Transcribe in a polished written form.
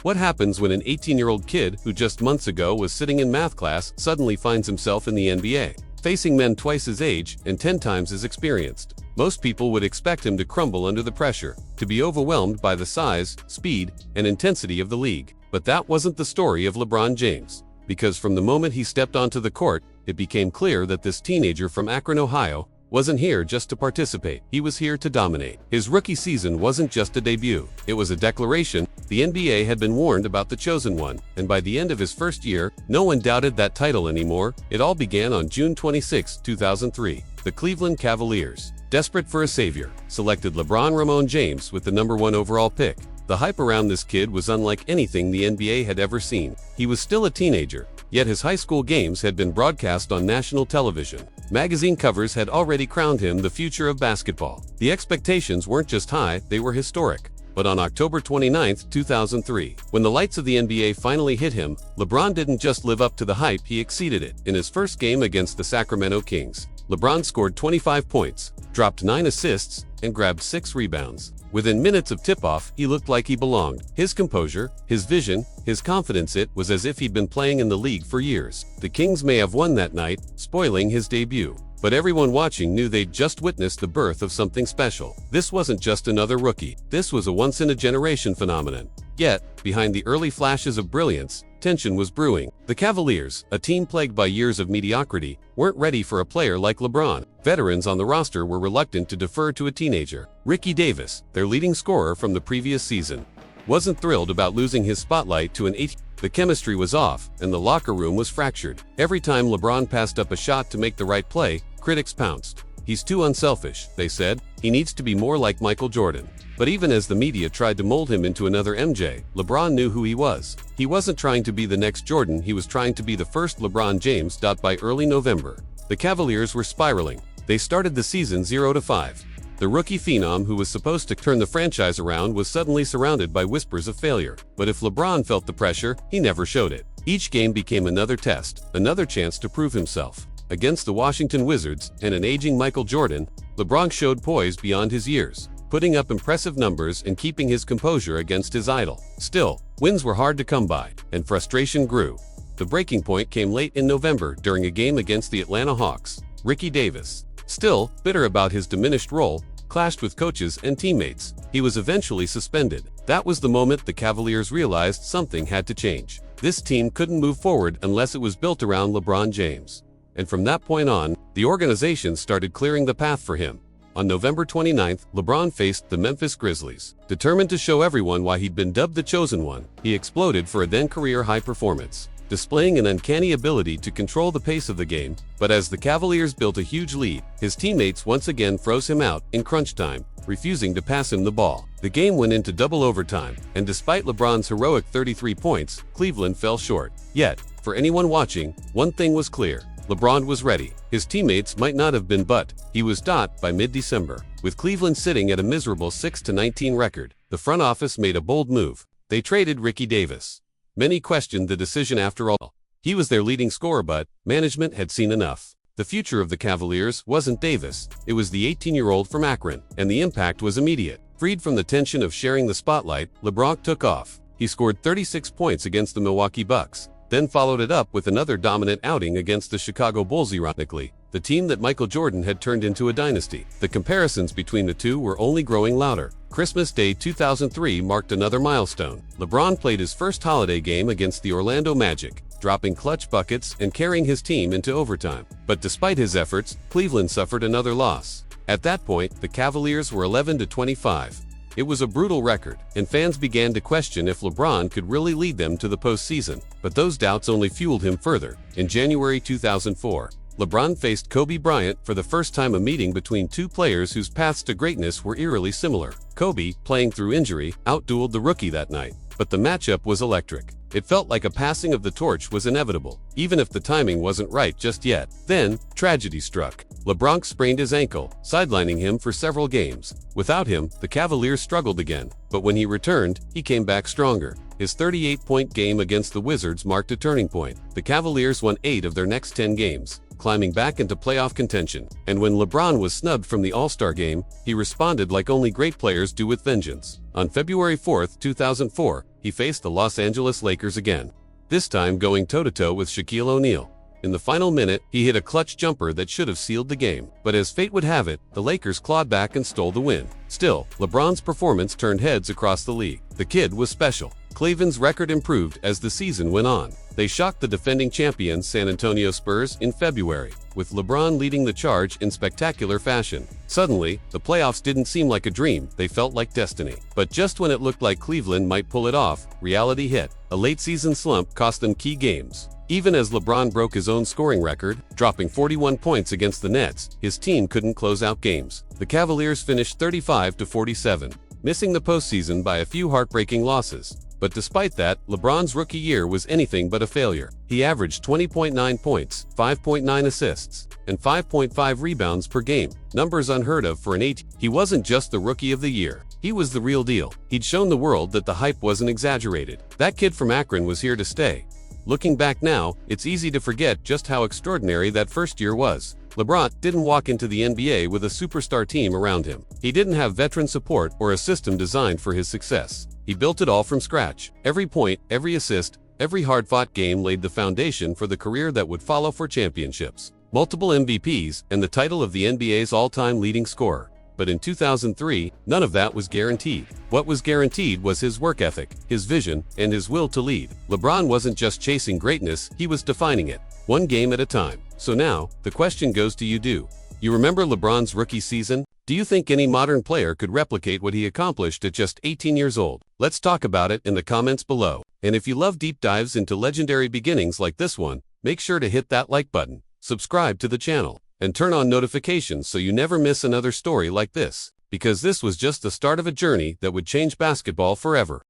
What happens when an 18-year-old kid who just months ago was sitting in math class suddenly finds himself in the NBA, facing men twice his age and 10 times as experienced? Most people would expect him to crumble under the pressure, to be overwhelmed by the size, speed, and intensity of the league. But that wasn't the story of LeBron James. Because from the moment he stepped onto the court, it became clear that this teenager from Akron, Ohio, wasn't here just to participate. He was here to dominate. His rookie season wasn't just a debut. It was a declaration. The NBA had been warned about the chosen one, and by the end of his first year, no one doubted that title anymore. It all began on June 26, 2003. The Cleveland Cavaliers, desperate for a savior, selected LeBron James with the #1 overall pick. The hype around this kid was unlike anything the NBA had ever seen. He was still a teenager, yet his high school games had been broadcast on national television. Magazine covers had already crowned him the future of basketball. The expectations weren't just high, they were historic. But on October 29, 2003, when the lights of the NBA finally hit him, LeBron didn't just live up to the hype, he exceeded it. In his first game against the Sacramento Kings, LeBron scored 25 points, dropped 9 assists, and grabbed 6 rebounds. Within minutes of tip-off, he looked like he belonged. His composure, his vision, his confidence, it was as if he'd been playing in the league for years. The Kings may have won that night, spoiling his debut. But everyone watching knew they'd just witnessed the birth of something special. This wasn't just another rookie. This was a once-in-a-generation phenomenon. Yet, behind the early flashes of brilliance, tension was brewing. The Cavaliers, a team plagued by years of mediocrity, weren't ready for a player like LeBron. Veterans on the roster were reluctant to defer to a teenager. Ricky Davis, their leading scorer from the previous season, wasn't thrilled about losing his spotlight to an 18. The chemistry was off, and the locker room was fractured. Every time LeBron passed up a shot to make the right play, critics pounced. He's too unselfish, they said. He needs to be more like Michael Jordan. But even as the media tried to mold him into another MJ, LeBron knew who he was. He wasn't trying to be the next Jordan, he was trying to be the first LeBron James. By early November, the Cavaliers were spiraling. They started the season 0-5. The rookie phenom who was supposed to turn the franchise around was suddenly surrounded by whispers of failure. But if LeBron felt the pressure, he never showed it. Each game became another test, another chance to prove himself. Against the Washington Wizards and an aging Michael Jordan, LeBron showed poise beyond his years, putting up impressive numbers and keeping his composure against his idol. Still, wins were hard to come by, and frustration grew. The breaking point came late in November during a game against the Atlanta Hawks. Ricky Davis, still bitter about his diminished role, clashed with coaches and teammates. He was eventually suspended. That was the moment the Cavaliers realized something had to change. This team couldn't move forward unless it was built around LeBron James. And from that point on, the organization started clearing the path for him. On November 29th, LeBron faced the Memphis Grizzlies. Determined to show everyone why he'd been dubbed the chosen one, he exploded for a then-career high performance, displaying an uncanny ability to control the pace of the game. But as the Cavaliers built a huge lead, his teammates once again froze him out in crunch time, refusing to pass him the ball. The game went into double overtime, and despite LeBron's heroic 33 points, Cleveland fell short. Yet, for anyone watching, one thing was clear. LeBron was ready. His teammates might not have been, but he was. By mid-December, with Cleveland sitting at a miserable 6-19 record, the front office made a bold move. They traded Ricky Davis. Many questioned the decision after all. He was their leading scorer, but management had seen enough. The future of the Cavaliers wasn't Davis, it was the 18-year-old from Akron, and the impact was immediate. Freed from the tension of sharing the spotlight, LeBron took off. He scored 36 points against the Milwaukee Bucks, then followed it up with another dominant outing against the Chicago Bulls. Ironically, the team that Michael Jordan had turned into a dynasty. The comparisons between the two were only growing louder. Christmas Day 2003 marked another milestone. LeBron played his first holiday game against the Orlando Magic, dropping clutch buckets and carrying his team into overtime. But despite his efforts, Cleveland suffered another loss. At that point, the Cavaliers were 11-25. It was a brutal record, and fans began to question if LeBron could really lead them to the postseason. But those doubts only fueled him further. In January 2004, LeBron faced Kobe Bryant for the first time, a meeting between two players whose paths to greatness were eerily similar. Kobe, playing through injury, outdueled the rookie that night. But the matchup was electric. It felt like a passing of the torch was inevitable, even if the timing wasn't right just yet. Then, tragedy struck. LeBron sprained his ankle, sidelining him for several games. Without him, the Cavaliers struggled again. But when he returned, he came back stronger. His 38-point game against the Wizards marked a turning point. The Cavaliers won 8 of their next 10 games, climbing back into playoff contention. And when LeBron was snubbed from the All-Star game, he responded like only great players do, with vengeance. On February 4, 2004, he faced the Los Angeles Lakers again, this time going toe-to-toe with Shaquille O'Neal. In the final minute, he hit a clutch jumper that should have sealed the game. But as fate would have it, the Lakers clawed back and stole the win. Still, LeBron's performance turned heads across the league. The kid was special. Cleveland's record improved as the season went on. They shocked the defending champions San Antonio Spurs in February, with LeBron leading the charge in spectacular fashion. Suddenly, the playoffs didn't seem like a dream, they felt like destiny. But just when it looked like Cleveland might pull it off, reality hit. A late-season slump cost them key games. Even as LeBron broke his own scoring record, dropping 41 points against the Nets, his team couldn't close out games. The Cavaliers finished 35-47, missing the postseason by a few heartbreaking losses. But despite that, LeBron's rookie year was anything but a failure. He averaged 20.9 points, 5.9 assists, and 5.5 rebounds per game. Numbers unheard of for an 8. He wasn't just the rookie of the year. He was the real deal. He'd shown the world that the hype wasn't exaggerated. That kid from Akron was here to stay. Looking back now, it's easy to forget just how extraordinary that first year was. LeBron didn't walk into the NBA with a superstar team around him. He didn't have veteran support or a system designed for his success. He built it all from scratch. Every point, every assist, every hard-fought game laid the foundation for the career that would follow for championships, multiple MVPs, and the title of the NBA's all-time leading scorer. But in 2003, none of that was guaranteed. What was guaranteed was his work ethic, his vision, and his will to lead. LeBron wasn't just chasing greatness, he was defining it, one game at a time. So now, the question goes to you: do you remember LeBron's rookie season? Do you think any modern player could replicate what he accomplished at just 18 years old? Let's talk about it in the comments below. And if you love deep dives into legendary beginnings like this one, make sure to hit that like button, subscribe to the channel, and turn on notifications so you never miss another story like this. Because this was just the start of a journey that would change basketball forever.